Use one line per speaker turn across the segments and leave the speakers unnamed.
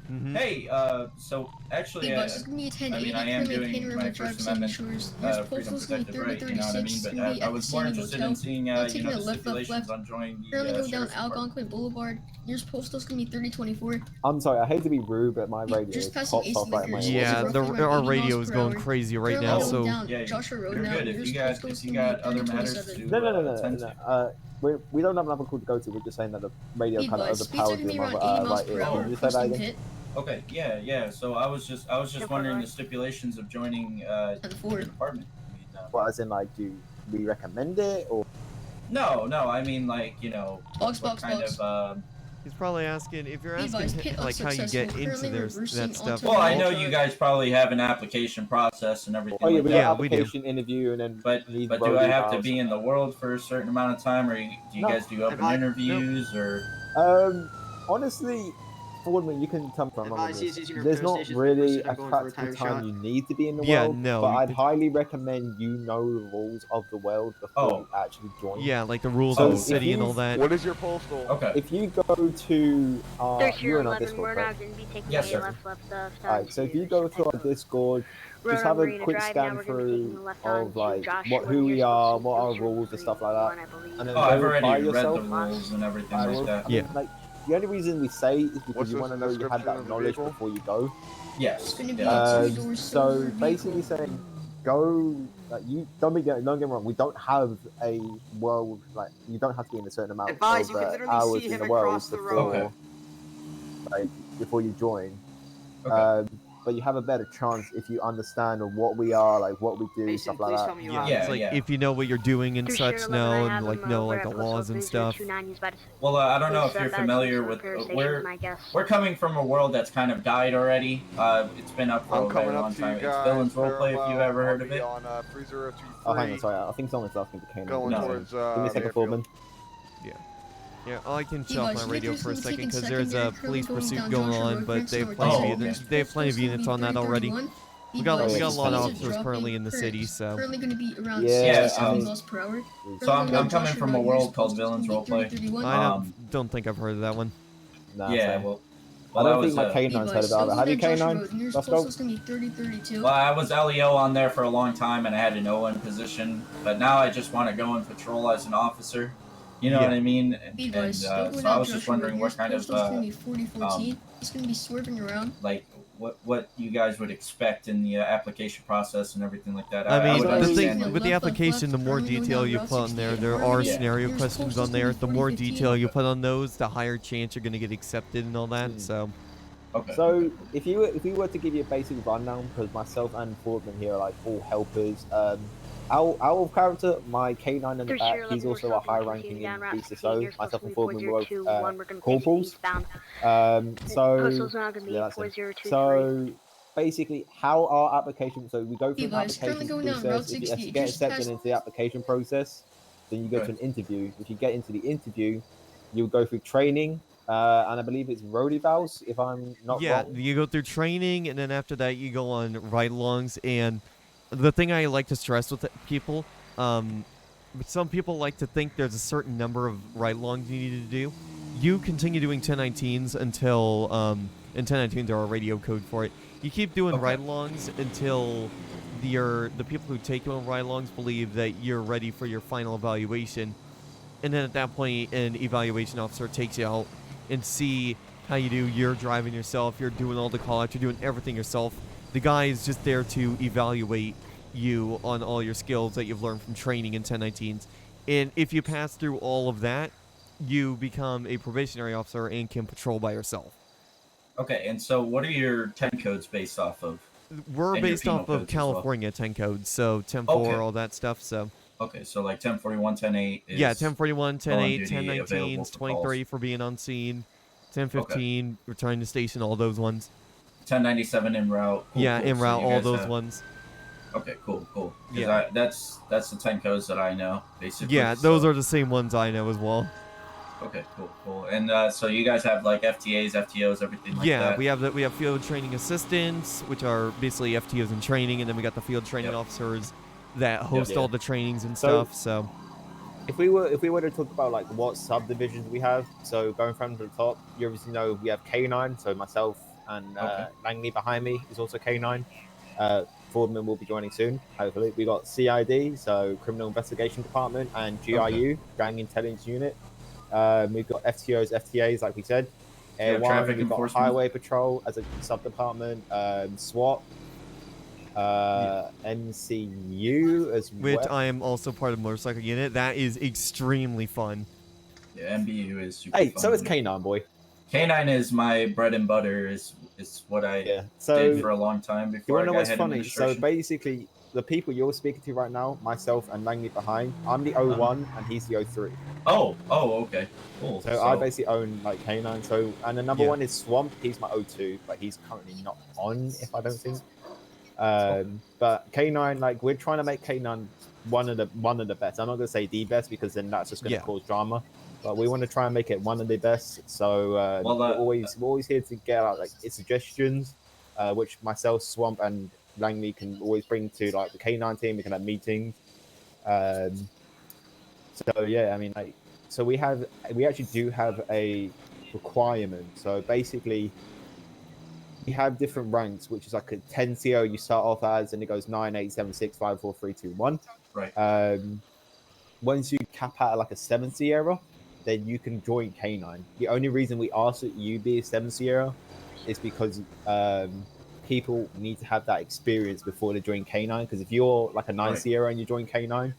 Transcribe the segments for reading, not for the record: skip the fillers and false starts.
Hey, so actually,
Hey boss, it's gonna be a 1080.
I am doing
Panorama
my
Drive
First
Sandy
Amendment
Shores. Yours
freedom
postal's gonna be
protected right, you know what I
3036.
mean?
It's
But
gonna be
I
at the
was more
Sandy
interested
Motel.
in seeing,
Taking
the
a left,
stipulations on joining
Currently
the
going down
sheriff's department.
Algonquin Boulevard. Yours postal's gonna be 3024.
I'm sorry, I hate to be rude, but my radio
Just
is
passing
popped
Ace
off right in my
Liquors.
ear.
Yeah, our radio is going crazy right now.
Currently going
So
down Joshua Road
you're
now.
good.
Yours
If
postal's
you
gonna be
got other matters
3027.
to attend to.
We don't have another call to go to. We're just saying that the radio kind of
Speeds are
overpowered
gonna be
your
around 80 miles
right
per
ear.
hour.
Can you say that again?
Hit.
Okay, yeah. So I was just wondering the stipulations of joining the department.
Well, as in, like, do we recommend it or?
No. I mean, like, you know,
Box.
kind of.
He's probably asking if you're asking like how you get into that stuff.
Well, I know you guys probably have an application process and everything.
Oh yeah,
like
we
that.
got application, interview, and then.
But do I have to be in the world for a certain amount of time, or do you guys do open interviews, or?
Honestly, Fordman, you can tell me if I'm wrong with this. There's not really a practical time you need to be in the world.
No.
But I'd highly recommend you know the rules of the world before you actually join.
Yeah, like the rules of the city and all that.
What is your postal?
Okay.
If you go to you're in our Discord, right?
Yes, sir.
Alright, so if you go to our Discord, just have a quick scan through of like who we are, what our rules and stuff like that, and then
I've already read
yourself.
the rules and everything like that.
I mean, like, the only reason we say is because you want to know you have that knowledge before you go.
Yes.
So basically saying, go. Like, you don't get me wrong. We don't have a world, like, you don't have to be in a certain amount of hours in the world before, before you join. But you have a better chance if you understand what we are, like what we do, stuff like that.
It's like if you know what you're doing and such now, and like know like the laws and stuff.
Well, I don't know if you're familiar with we're coming from a world that's kind of died already. It's been up for a very long time. It's Villain's Roleplay, if you've ever heard of it.
Oh, hang on, sorry. I think someone's asking to Kane.
Going towards,
give me a second, Foreman.
Yeah, I can shut off my radio for a second because there's a police pursuit going on, but they have plenty of units on that already. We got a lot of officers currently in the city, so.
Currently going to be around
yeah,
67 miles per hour.
So I'm coming from a world called Villain's Roleplay.
I don't think I've heard of that one.
Nah,
yeah,
well, I don't think my K9's heard about it. Have you K9? Let's go.
Well, I was LEO on there for a long time, and I had an ON position, but now I just want to go and patrol as an officer. You know what I mean? And so I was just wondering what kind of
it's gonna be swerving around.
Like what you guys would expect in the application process and everything like that.
I mean, the thing with the application, the more detail you put on there are scenario questions on there. The more detail you put on those, the higher chance you're gonna get accepted and all that. So.
Okay.
So if we were to give you a basic rundown, because myself and Fordman here are like all helpers. Out of character, my K9 in the back, he's also a high ranking in BCSO. Myself and Fordman were both corporals. So basically, how our application, so we go through an application process. If you get accepted into the application process, then you go to an interview. If you get into the interview, you'll go through training. And I believe it's road evals, if I'm not wrong.
Yeah, you go through training, and then after that, you go on ride-alongs. And the thing I like to stress with people, some people like to think there's a certain number of ride-alongs you need to do. You continue doing 1019s until, and 1019s are a radio code for it. You keep doing ride-alongs until the people who take you on ride-alongs believe that you're ready for your final evaluation. And then at that point, an evaluation officer takes you out and see how you do. You're driving yourself, you're doing all the call-outs, you're doing everything yourself. The guy is just there to evaluate you on all your skills that you've learned from training in 1019s. And if you pass through all of that, you become a probationary officer and can patrol by yourself.
Okay, and so what are your 10 codes based off of?
We're based off of California 10 codes, so 10-4, all that stuff, so.
Okay, so like 1041, 10-8 is...
Yeah, 1041, 10-8, 1019s, 23 for being on scene, 1015, returning to station, all those ones.
1097 en route.
Cool, en route, all those ones.
Okay, cool. Yeah, that's the 10 codes that I know, basically.
Yeah, those are the same ones I know as well.
Okay, cool. And so you guys have like FTAs, FTOs, everything like that?
Yeah, we have field training assistants, which are basically FTOs in training, and then we got the field training officers that host all the trainings and stuff. So
if we were to talk about like what subdivisions we have, so going from the top, you obviously know we have K9, so myself and Langley behind me is also K9. Fordman will be joining soon, hopefully. We got CID, so Criminal Investigation Department, and GIU, Gang Intelligence Unit. We've got FTOs, FTAs, like we said. Air One, we've got Highway Patrol as a sub-department, SWAT, MCU as well.
Which I am also part of Motorcycle Unit. That is extremely fun.
Yeah, MBU is super
fun.
So
is K9, boy.
K9 is my bread and butter, is what I did for a long time before I got head administration.
So basically, the people you're speaking to right now, myself and Langley behind, I'm the 01 and he's the 03.
Oh, okay. Cool.
So I basically own like K9. So, and another one is Swamp. He's my 02, but he's currently not on, if I don't think. But K9, like we're trying to make K9 one of the best. I'm not gonna say the best because then that's just gonna cause drama. But we want to try and make it one of the best. So we're always here to get out like suggestions, which myself, Swamp, and Langley can always bring to like the K9 team. We can have meetings. So yeah, I mean, like, so we actually do have a requirement. So basically, we have different ranks, which is like a 10 CO you start off as, and it goes 9, 8, 7, 6, 5, 4, 3, 2, 1.
Right.
Once you cap out like a 7 Sierra, then you can join K9. The only reason we ask that you be a 7 Sierra is because people need to have that experience before they join K9. Because if you're like a 9 Sierra and you join K9,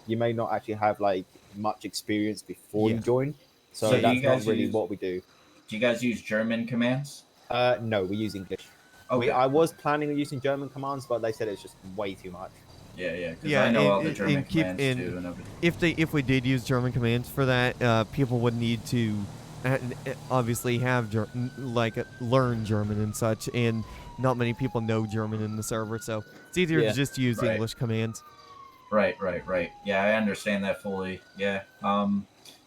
you may not actually have like much experience before you join. So that's not really what we do.
Do you guys use German commands?
No, we use English. Okay. I was planning on using German commands, but they said it's just way too much.
Yeah. I know all the German commands too and everything.
If we did use German commands for that, people would need to obviously have learn German and such, and not many people know German in the server, so it's easier to just use English commands.
Right. Yeah, I understand that fully. Yeah.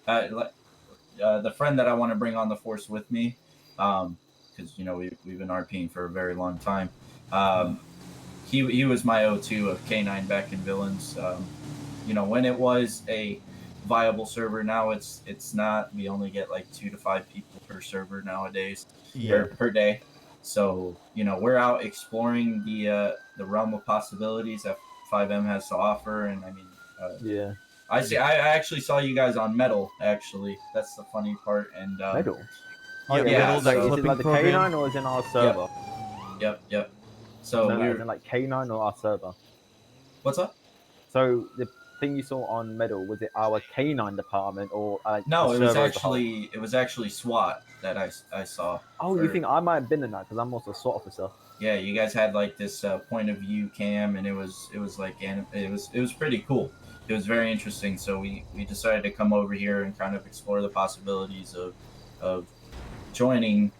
The friend that I want to bring on the force with me, because we've been RPing for a very long time. He was my O2 of K9 back in Villains. When it was a viable server, now it's not. We only get like 2 to 5 people per server nowadays, per day. So we're out exploring the realm of possibilities that 5M has to offer, and I mean, I actually saw you guys on Metal. Actually, that's the funny part. And
Metal.
Metal,
so is it like the K9 or is it in our server?
Yep. So
we're in like K9 or our server.
What's up?
So the thing you saw on Metal, was it our K9 department or
no? It was actually SWAT that I saw.
Oh, you think I might have been in that because I'm also a SWAT officer.
Yeah, you guys had like this point of view cam, and it was like it was pretty cool. It was very interesting. So we decided to come over here and kind of explore the possibilities of joining.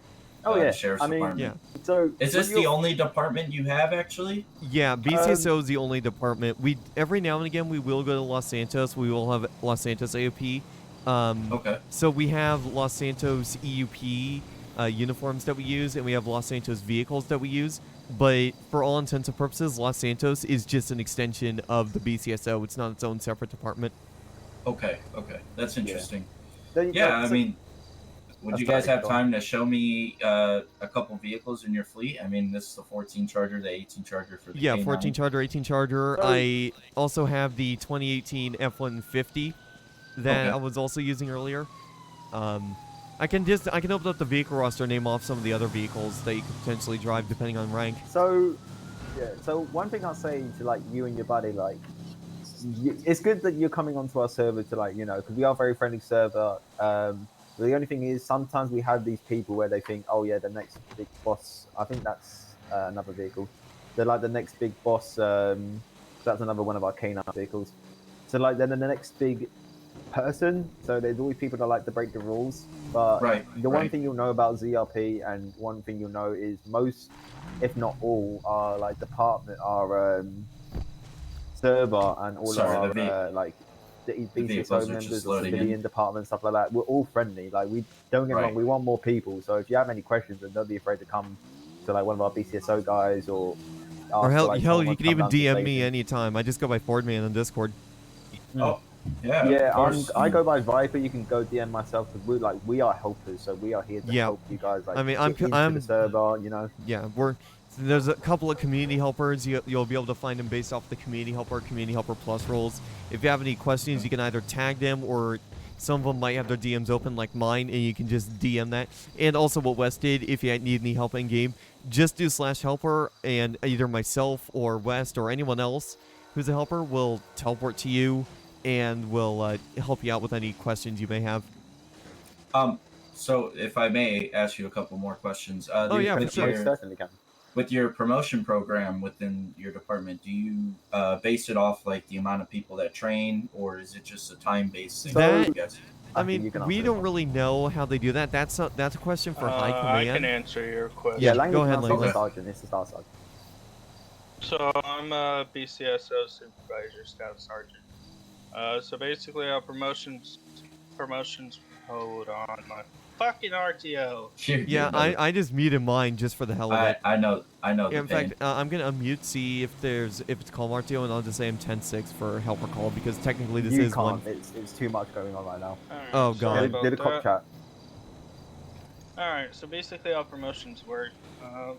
The sheriff's department.
Yeah.
So is this the only department you have actually?
Yeah, BCSO is the only department. We every now and again we will go to Los Santos. We will have Los Santos AOP.
Okay.
So we have Los Santos EUP uniforms that we use, and we have Los Santos vehicles that we use. But for all intents and purposes, Los Santos is just an extension of the BCSO. It's not its own separate department.
Okay. That's interesting. Yeah, I mean, would you guys have time to show me a couple vehicles in your fleet? I mean, this is the 14 Charger, the 18 Charger for the K9.
14 Charger, 18 Charger. I also have the 2018 F-150 that I was also using earlier. I can open up the vehicle roster and name off some of the other vehicles that you could potentially drive depending on rank.
So one thing I'll say to like you and your buddy, like it's good that you're coming onto our server to because we are a very friendly server. The only thing is sometimes we have these people where they think, oh yeah, the next big boss. I think that's another vehicle. They're like the next big boss. That's another one of our K9 vehicles. So like they're the next big person. So there's always people that like to break the rules. But the one thing you'll know about ZRP, and one thing you'll know is most, if not all, are like department, our server and all of our like the BCSO members, the civilian department, stuff like that. We're all friendly. Like we don't get wrong. We want more people. So if you have any questions, then don't be afraid to come to like one of our BCSO guys or
hell, you can even DM me anytime. I just go by Fordman on Discord.
Oh, Yeah.
Yeah,
Of course.
I go by Viper. You can go DM myself because we are helpers, so we are here to
Yeah.
help you guys
I mean, I'm
get into the server. You know.
Yeah, there's a couple of community helpers. You'll be able to find them based off the community helper plus roles. If you have any questions, you can either tag them, or some of them might have their DMs open like mine, and you can just DM that. And also what Wes did, if you need any help in game, just do /helper, and either myself or West or anyone else who's a helper will teleport to you and will help you out with any questions you may have.
So if I may ask you a couple more questions.
Oh yeah, for sure.
Certainly can.
With your promotion program within your department, do you base it off like the amount of people that train, or is it just a time-based thing?
That-
I guess.
I mean, we don't really know how they do that. That's a question for High Command.
I can answer your question.
Yeah,
Langley
go ahead,
Council
Langley.
Sergeant. It's the Star Sergeant.
So I'm a BCSO supervisor, staff sergeant. So basically our promotions. Hold on, my fucking RTO.
Yeah, I just muted mine just for the hell of it.
I know.
Yeah, in fact, I'm gonna unmute, see if it's call RTO, and I'll just say I'm 10-6 for helper call, because technically this
You
is
can't.
one.
It's too much going on right now.
Alright,
Oh,
sorry
God.
about
Did a cop
that.
chat.
Alright, so basically how promotions work,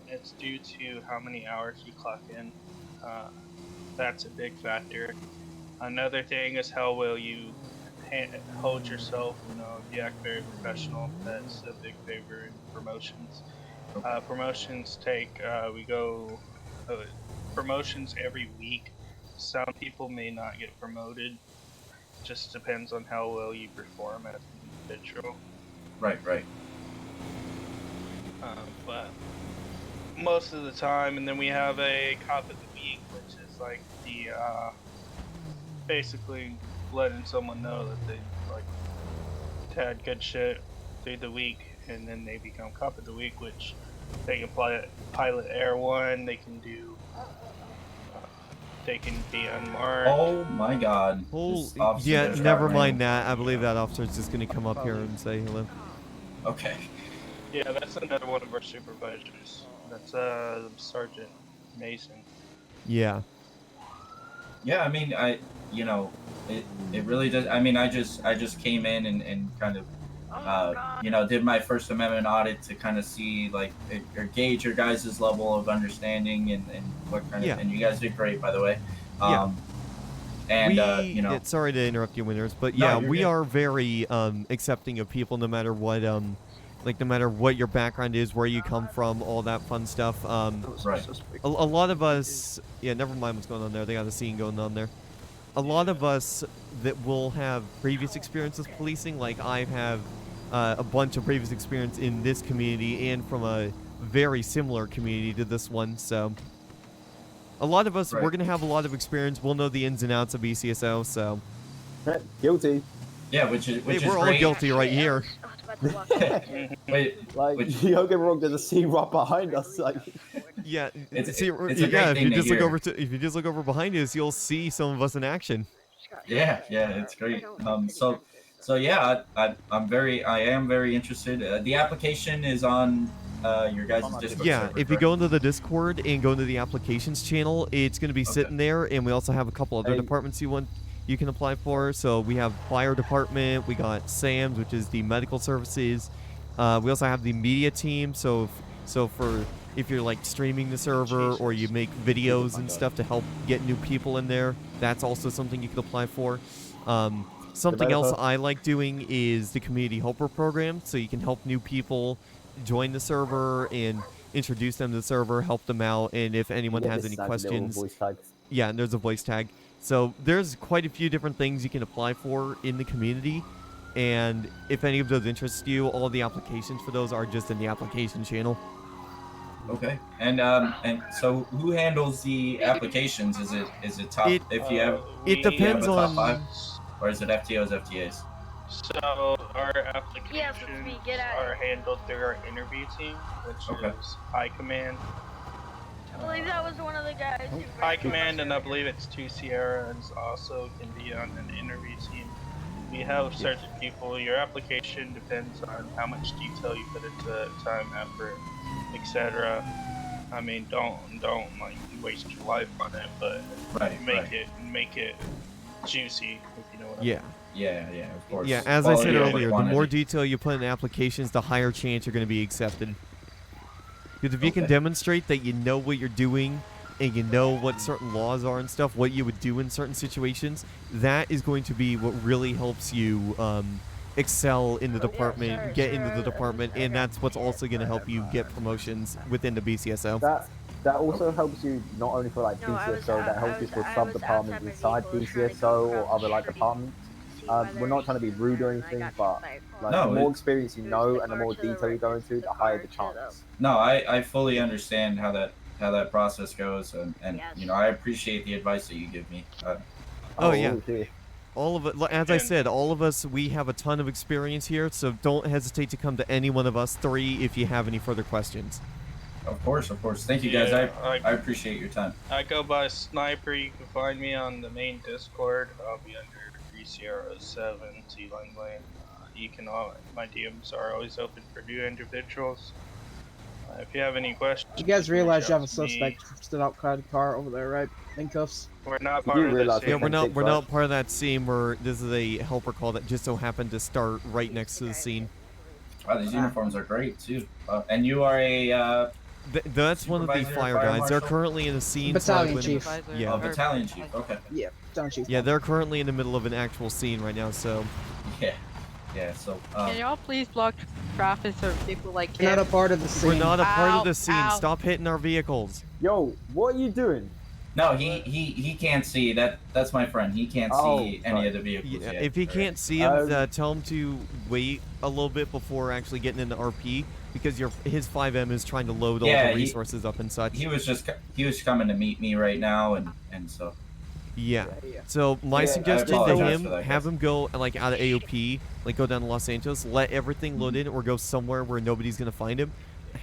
it's due to how many hours you clock in. That's a big factor. Another thing is how well you hold yourself, if you act very professional. That's a big favor in promotions. Promotions promotions every week. Some people may not get promoted. Just depends on how well you perform as an individual.
Right.
But most of the time, and then we have a cop of the week, which is like the basically letting someone know that they had good shit through the week, and then they become cop of the week, which they can pilot Air 1, they can do they can be unmarked.
Oh my God.
Oh,
This officer
yeah,
just
never
got
mind
ran.
that. I believe that officer's just gonna come up here and say hello.
Okay.
Yeah, that's another one of our supervisors. That's Sergeant Mason.
Yeah.
Yeah, I mean, it really does. I mean, I just came in and kind of, did my First Amendment audit to kind of see, like, or gauge your guys' level of understanding and what kind of, and you guys did great, by the way. And,
yeah, sorry to interrupt you, Winners, but
No,
yeah,
you're
we
good.
are very accepting of people, no matter what, no matter what your background is, where you come from, all that fun stuff.
Right.
A lot of us, yeah, never mind what's going on there. They got a scene going on there. A lot of us that will have previous experiences policing, like I have a bunch of previous experience in this community and from a very similar community to this one, so a lot of us, we're going to have a lot of experience. We'll know the ins and outs of BCSO, so
Guilty.
Yeah, which is
we're all
great.
guilty right here.
Wait,
Like,
which-
you don't get me wrong, there's a scene right behind us. Like,
Yeah,
It's
see,
a great
yeah. If
thing
you
to
just look
hear.
over if you just look over behind us, you'll see some of us in action.
yeah, it's great. So yeah, I am very interested. The application is on your guys' Discord
Yeah,
server,
if you
correct?
go into the Discord and go into the applications channel, it's going to be sitting there, and we also have a couple other
Hey.
departments you can apply for. So we have fire department, we got SAMS, which is the medical services. We also have the media team. So if you're like streaming the server or you make videos and stuff to help get new people in there, that's also something you can apply for. Something else I like doing is the community helper program, so you can help new people join the server and introduce them to the server, help them out, and if anyone has any questions, yeah, and there's a voice tag. So there's quite a few different things you can apply for in the community, and if any of those interest you, all the applications for those are just in the application channel.
Okay, and so who handles the applications? Is it top? If you have,
It depends
a top
on.
5, or is it FTOs, FTAs?
So our applications are handled through our interview team, which is High Command.
I believe that was one of the guys.
High Command, and I believe it's 2 Sierras also can be on an interview team. We have certain people. Your application depends on how much detail you put into it, time, effort, etc. I mean, don't like waste your life on it, but make it juicy, if you you know what I
Yeah.
mean?
Yeah, of course.
Yeah, as I said
Quality over
earlier, the
quantity.
more detail you put in applications, the higher chance you're going to be accepted. Because if you can
Okay.
demonstrate that you know what you're doing and you know what certain laws are and stuff, what you would do in certain situations, that is going to be what really helps you excel in the department, get into the department, and that's what's also going to help you get promotions within the BCSO.
That also helps you not only for like
No, I was-
BCSO, that
I
helps you
was-
for
I
sub
was
departments
outside my
inside
vehicle trying to
BCSO
go
or
across
other
the
like
street
departments.
to see
We're
whether
not trying to be
he's
rude or
there, and I
anything,
got
but
hit by a car.
like
No,
the more
it-
experience you
There's
know
the
and the
car
more
to the
detail you
right,
go
there's
into,
the
the higher
car
the
to
chance.
No, I fully understand how that process goes, and
Yes.
you know, I appreciate the advice that you give me.
Oh, yeah.
Okay.
All of it, as I
And-
said, all of us, we have a ton of experience here, so don't hesitate to come to any one of us three if you have any further questions.
Of course. Thank you guys.
Yeah,
I appreciate your time.
I go by Sniper. You can find me on the main Discord. I'll be under 3CR07 T Langley. You can my DMs are always open for new individuals. If you have any questions,
You guys
please
realize
reach
you have
out
a
to me.
suspect stood outside the car over there, right? In cuffs.
We're not
You
part
do
of
realize
this.
Yeah,
Same
we're not
thing,
we're
right?
not part of that scene. This is a helper call that just so happened to start right next to the scene.
Wow, these uniforms are great too. And you are a
That's one of the
Supervisor,
fire
fire
guys. They're
marshal?
currently in a scene.
Battalion
when-
chief.
Yeah.
battalion chief. Okay.
Yeah, down chief.
Yeah, they're currently in the middle of an actual scene right now. So
Yeah. So
Can y'all please block traffic so people like
You're not
him?
a part of the scene.
we're not a part of
Ow,
the scene.
ow.
Stop hitting our vehicles.
Yo, what are you doing?
no, he can't see that. That's my friend. He can't see any
sorry.
of the vehicles
Yeah,
yet.
if he
All
can't see him,
Um,
tell him to wait a little bit before actually getting into RP because his 5M is trying to load all
Yeah,
the
he-
resources up and such.
He was coming to meet me right now, and so
Yeah.
Yeah.
So my
Yeah, I
suggestion to
apologize
him,
for that,
have
guys.
him go like out of AOP, like go down to Los Angeles, let everything load in, or go somewhere where nobody's gonna find him.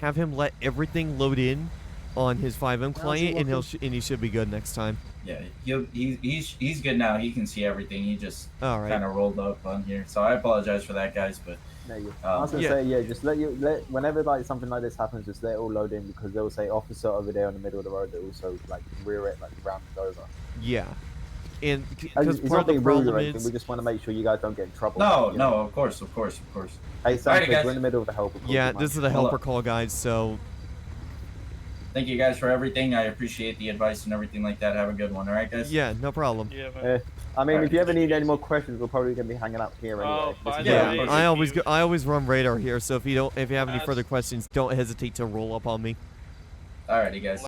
Have him let everything load in on his 5M client, and he should be good next time.
yeah, he's good now. He can see everything. He just
All right.
kind of rolled up on here, so I apologize for that, guys. But
No, I was gonna
Yeah.
say, yeah, just let whenever like something like this happens, just let it all load in because they'll say officer over there in the middle of the road that also like rear it like rounded over.
Yeah. And
And
because
it's
part
not
of the
being rude or
problem
anything. We
is,
just want to make sure you guys don't get in trouble.
no,
you know?
of course.
Hey, Sam,
Alrighty, guys.
we're in the middle of the helper call.
yeah,
man.
this is a helper call, guys. So
Thank you guys for everything. I appreciate the advice and everything like that. Have a good one. All right, guys.
yeah, no problem.
Yeah, man.
Eh, I mean,
Alright.
if you ever need any more questions, we're probably gonna be hanging out here anyway.
Oh,
This
by
is
the
Yeah,
way,
where-
if
I always run radar here. So if you have any
That's-
further questions, don't hesitate to roll up on me.
Alrighty, guys.